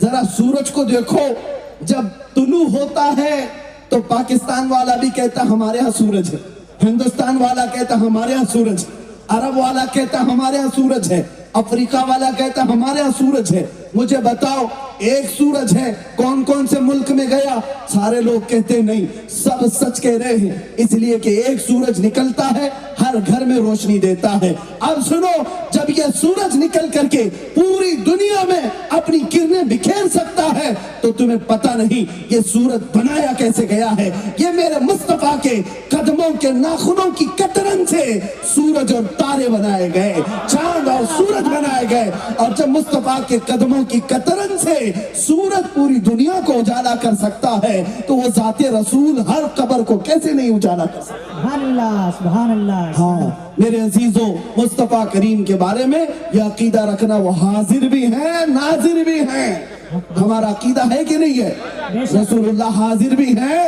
ذرا سورج کو دیکھو، جب طلوع ہوتا ہے تو پاکستان والا بھی کہتا ہمارے ہاں سورج ہے، ہندوستان والا کہتا ہمارے ہاں سورج ہے، عرب والا کہتا ہمارے ہاں سورج ہے، افریقہ والا کہتا ہمارے ہاں سورج ہے۔ مجھے بتاؤ ایک سورج ہے، کون کون سے ملک میں گیا؟ سارے لوگ کہتے نہیں، سب سچ کہہ رہے ہیں، اس لیے کہ ایک سورج نکلتا ہے، ہر گھر میں روشنی دیتا ہے۔ اب سنو، جب یہ سورج نکل کر کے پوری دنیا میں اپنی کرنیں بکھیر سکتا ہے تو تمہیں پتہ نہیں یہ سورج بنایا کیسے گیا ہے۔ یہ میرے مصطفیٰ کے قدموں کے ناخنوں کی کترن سے سورج اور تارے بنائے گئے، چاند اور سورج بنائے گئے، اور جب مصطفیٰ کے قدموں کی کترن سے سورج پوری دنیا کو اجالا کر سکتا ہے تو وہ ذات رسول ہر قبر کو کیسے نہیں اجالا کر سکتا؟ سبحان اللہ، سبحان اللہ۔ ہاں میرے عزیزوں، مصطفیٰ کریم کے بارے میں یہ عقیدہ رکھنا، وہ حاضر بھی ہیں ناظر بھی ہیں۔ ہمارا عقیدہ ہے کہ نہیں ہے؟ رسول اللہ حاضر بھی ہیں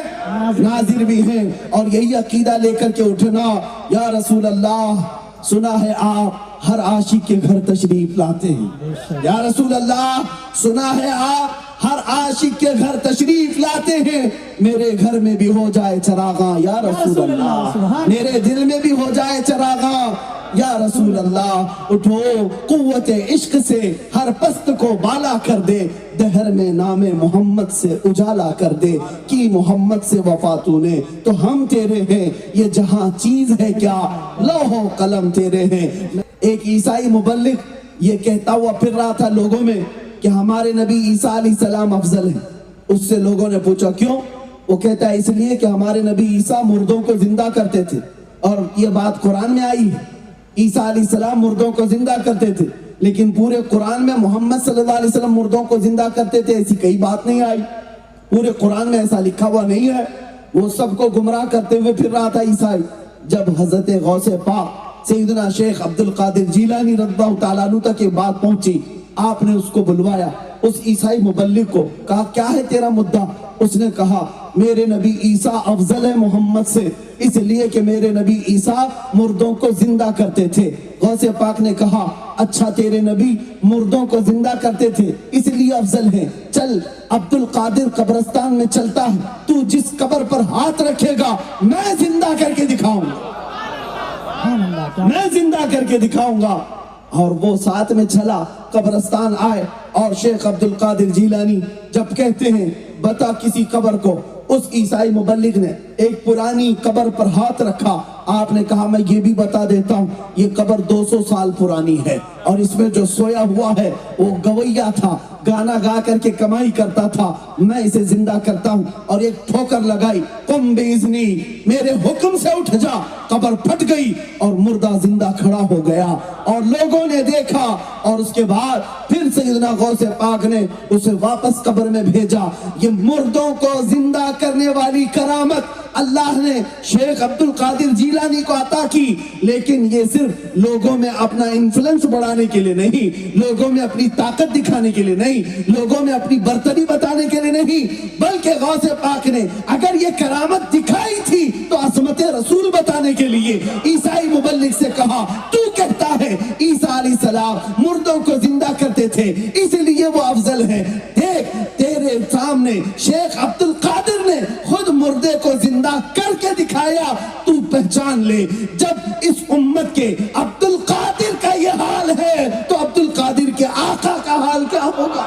ناظر بھی ہیں، اور یہی عقیدہ لے کر کے اٹھنا، یا رسول اللہ سنا ہے آپ ہر عاشق کے گھر تشریف لاتے ہیں، یا رسول اللہ سنا ہے آپ ہر عاشق کے گھر تشریف لاتے ہیں، میرے گھر میں بھی ہو جائے چراغاں یا رسول اللہ، میرے دل میں بھی ہو جائے چراغاں یا رسول اللہ۔ اٹھو قوت عشق سے ہر پست کو بالا کر دے، دہر میں نام محمد سے اجالا کر دے، کی محمد سے وفا تو نے تو ہم تیرے ہیں، یہ جہاں چیز ہے کیا لوح و قلم تیرے ہیں۔ ایک عیسائی مبلغ یہ کہتا ہوا پھر رہا تھا لوگوں میں کہ ہمارے نبی عیسیٰ علیہ السلام افضل ہیں۔ اس سے لوگوں نے پوچھا کیوں؟ وہ کہتا ہے اس لیے کہ ہمارے نبی عیسیٰ مردوں کو زندہ کرتے تھے، اور یہ بات قرآن میں آئی ہے، عیسیٰ علیہ السلام مردوں کو زندہ کرتے تھے، لیکن پورے قرآن میں محمد صلی اللہ علیہ وسلم مردوں کو زندہ کرتے تھے ایسی کئی بات نہیں آئی، پورے قرآن میں ایسا لکھا ہوا نہیں ہے۔ وہ سب کو گمراہ کرتے ہوئے پھر رہا تھا عیسائی۔ جب حضرت غوث پاک سیدنا شیخ عبد القادر جیلانی رضی اللہ تعالیٰ عنہ تک یہ بات پہنچی، آپ نے اس کو بلوایا، اس عیسائی مبلغ کو، کہا کیا ہے تیرا مدعا؟ اس نے کہا میرے نبی عیسیٰ افضل ہے محمد سے، اس لیے کہ میرے نبی عیسیٰ مردوں کو زندہ کرتے تھے۔ غوث پاک نے کہا اچھا تیرے نبی مردوں کو زندہ کرتے تھے اس لیے افضل ہیں، چل عبد القادر قبرستان میں چلتا ہے، تو جس قبر پر ہاتھ رکھے گا میں زندہ کر کے دکھاؤں گا، میں زندہ کر کے دکھاؤں گا۔ اور وہ ساتھ میں چلا، قبرستان آئے، اور شیخ عبد القادر جیلانی جب کہتے ہیں بتا کسی قبر کو، اس عیسائی مبلغ نے ایک پرانی قبر پر ہاتھ رکھا، آپ نے کہا میں یہ بھی بتا دیتا ہوں یہ قبر 200 سال پرانی ہے، اور اس میں جو سویا ہوا ہے وہ گویا تھا، گانا گا کر کے کمائی کرتا تھا، میں اسے زندہ کرتا ہوں۔ اور ایک ٹھوکر لگائی، قم باذنی، میرے حکم سے اٹھ جا، قبر پھٹ گئی اور مردہ زندہ کھڑا ہو گیا، اور لوگوں نے دیکھا، اور اس کے بعد پھر سیدنا غوث پاک نے اسے واپس قبر میں بھیجا۔ یہ مردوں کو زندہ کرنے والی کرامت اللہ نے شیخ عبد القادر جیلانی کو عطا کی، لیکن یہ صرف لوگوں میں اپنا انفلوئنس بڑھانے کے لیے نہیں، لوگوں میں اپنی طاقت دکھانے کے لیے نہیں، لوگوں میں اپنی برتری بتانے کے لیے نہیں، بلکہ غوث پاک نے اگر یہ کرامت دکھائی تھی تو عظمت رسول بتانے کے لیے عیسائی مبلغ سے کہا تو کہتا ہے عیسیٰ علیہ السلام مردوں کو زندہ کرتے تھے اس لیے وہ افضل ہے، دیکھ تیرے سامنے شیخ عبد القادر نے خود مردے کو زندہ کر کے دکھایا، تو پہچان لے جب اس امت کے عبد القادر کا یہ حال ہے تو عبد القادر کے آقا کا حال کیا ہوگا؟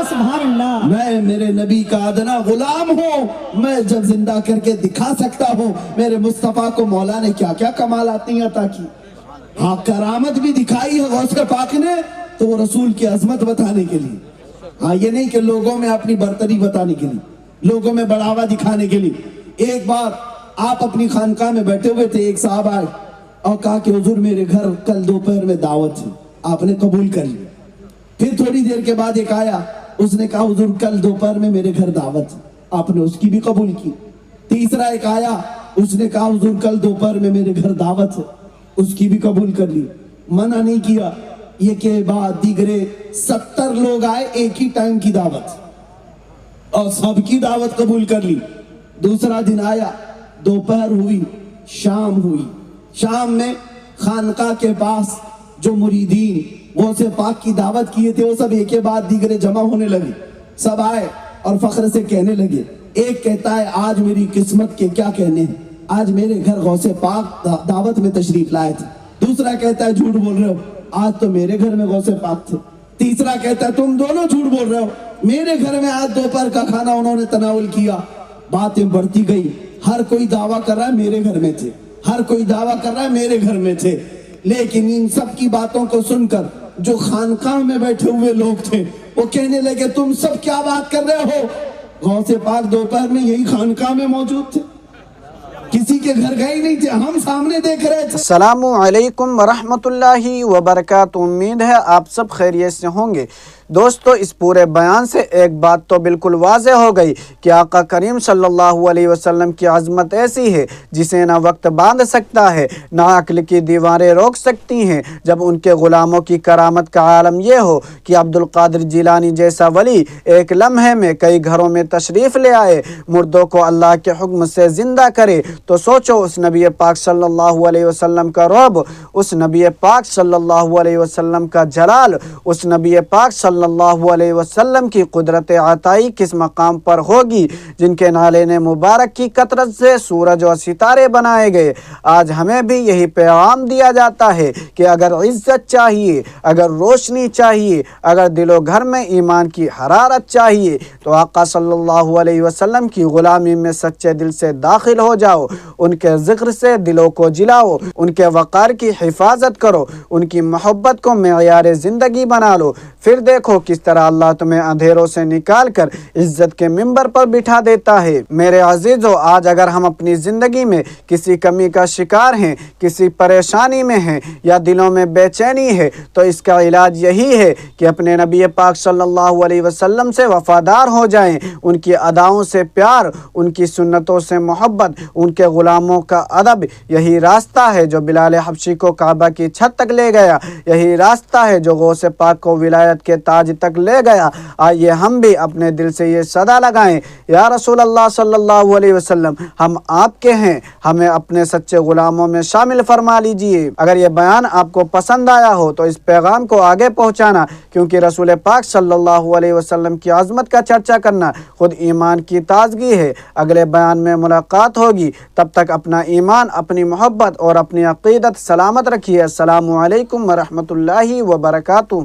سبحان اللہ۔ میں میرے نبی کا ادنا غلام ہوں، میں جب زندہ کر کے دکھا سکتا ہوں، میرے مصطفیٰ کو مولا نے کیا کیا کمالات عطا کی، ہاں کرامت بھی دکھائی ہے غوث پاک نے تو وہ رسول کی عظمت بتانے کے لیے، ہاں یہ نہیں کہ لوگوں میں اپنی برتری بتانے کے لیے، لوگوں میں بڑھاوا دکھانے کے لیے۔ ایک بار آپ اپنی خانقاہ میں بیٹھے ہوئے تھے، ایک صاحب آئے اور کہا کہ حضور میرے گھر کل دوپہر میں دعوت ہے، آپ نے قبول کر لی۔ پھر تھوڑی دیر کے بعد ایک آیا، اس نے کہا حضور کل دوپہر میں میرے گھر دعوت ہے، آپ نے اس کی بھی قبول کی۔ تیسرا ایک آیا، اس نے کہا حضور کل دوپہر میں میرے گھر دعوت ہے، اس کی بھی قبول کر لی، منع نہیں کیا۔ یہ کے بعد دیگرے 70 لوگ آئے، ایک ہی ٹائم کی دعوت اور سب کی دعوت قبول کر لی۔ دوسرا دن آیا، دوپہر ہوئی، شام ہوئی، شام میں خانقاہ کے پاس جو مریدین غوث پاک کی دعوت کیے تھے وہ سب ایک کے بعد دیگرے جمع ہونے لگے. سب آئے اور فخر سے کہنے لگے. ایک کہتا ہے آج میری قسمت کے کیا کہنے ہیں, آج میرے گھر غوث پاک دعوت میں تشریف لائے تھے. دوسرا کہتا ہے جھوٹ بول رہے ہو, آج تو میرے گھر میں غوث پاک تھے. تیسرا کہتا ہے تم دونوں جھوٹ بول رہے ہو, میرے گھر میں آج دوپہر کا کھانا انہوں نے تناول کیا. باتیں بڑھتی گئی, ہر کوئی دعویٰ کر رہا ہے میرے گھر میں تھے, ہر کوئی دعویٰ کر رہا ہے میرے گھر میں تھے. لیکن ان سب کی باتوں کو سن کر جو خانقاہ میں بیٹھے ہوئے لوگ تھے وہ کہنے لگے تم سب کیا بات کر رہے ہو, غوث پاک دوپہر میں یہی خانقاہ میں موجود تھے, کسی کے گھر گئے نہیں تھے, ہم سامنے دیکھ رہے تھے. السلام علیکم ورحمۃ اللہ وبرکاتہ. امید ہے آپ سب خیریت سے ہوں گے. دوستو, اس پورے بیان سے ایک بات تو بالکل واضح ہو گئی کہ آقا کریم صلی اللہ علیہ وسلم کی عظمت ایسی ہے جسے نہ وقت باندھ سکتا ہے نہ عقل کی دیواریں روک سکتی ہیں. جب ان کے غلاموں کی کرامت کا عالم یہ ہو کہ عبد القادر جیلانی جیسا ولی ایک لمحے میں کئی گھروں میں تشریف لے آئے, مردوں کو اللہ کے حکم سے زندہ کرے, تو سوچو اس نبی پاک صلی اللہ علیہ وسلم کا رعب, اس نبی پاک صلی اللہ علیہ وسلم کا جلال, اس نبی پاک صلی اللہ علیہ وسلم کی قدرت عطائی کس مقام پر ہوگی جن کے نالین مبارک کی کثرت سے سورج اور ستارے بنائے گئے. آج ہمیں بھی یہی پیغام دیا جاتا ہے کہ اگر عزت چاہیے, اگر روشنی چاہیے, اگر دل و گھر میں ایمان کی حرارت چاہیے تو آقا صلی اللہ علیہ وسلم کی غلامی میں سچے دل سے داخل ہو جاؤ, ان کے ذکر سے دلوں کو جلاؤ, ان کے وقار کی حفاظت کرو, ان کی محبت کو معیار زندگی بنا لو. پھر دیکھو کس طرح اللہ تمہیں اندھیروں سے نکال کر عزت کے منبر پر بٹھا دیتا ہے. میرے عزیزو, آج اگر ہم اپنی زندگی میں کسی کمی کا شکار ہیں, کسی پریشانی میں ہیں یا دلوں میں بے چینی ہے, تو اس کا علاج یہی ہے کہ اپنے نبی پاک صلی اللہ علیہ وسلم سے وفادار ہو جائیں, ان کی اداؤں سے پیار, ان کی سنتوں سے محبت, ان کے غلاموں کا ادب. یہی راستہ ہے جو بلال حبشی کو کعبہ کی چھت تک لے گیا, یہی راستہ ہے جو غوث پاک کو ولایت کے تاج تک لے گیا. آئیے ہم بھی اپنے دل سے یہ صدا لگائیں, یا رسول اللہ صلی اللہ علیہ وسلم, ہم آپ کے ہیں, ہمیں اپنے سچے غلاموں میں شامل فرما لیجئے. اگر یہ بیان آپ کو پسند آیا ہو تو اس پیغام کو آگے پہنچانا, کیونکہ رسول پاک صلی اللہ علیہ وسلم کی عظمت کا چرچا کرنا خود ایمان کی تازگی ہے. اگلے بیان میں ملاقات ہوگی, تب تک اپنا ایمان, اپنی محبت اور اپنی عقیدت سلامت رکھیے. السلام علیکم ورحمۃ اللہ وبرکاتہ.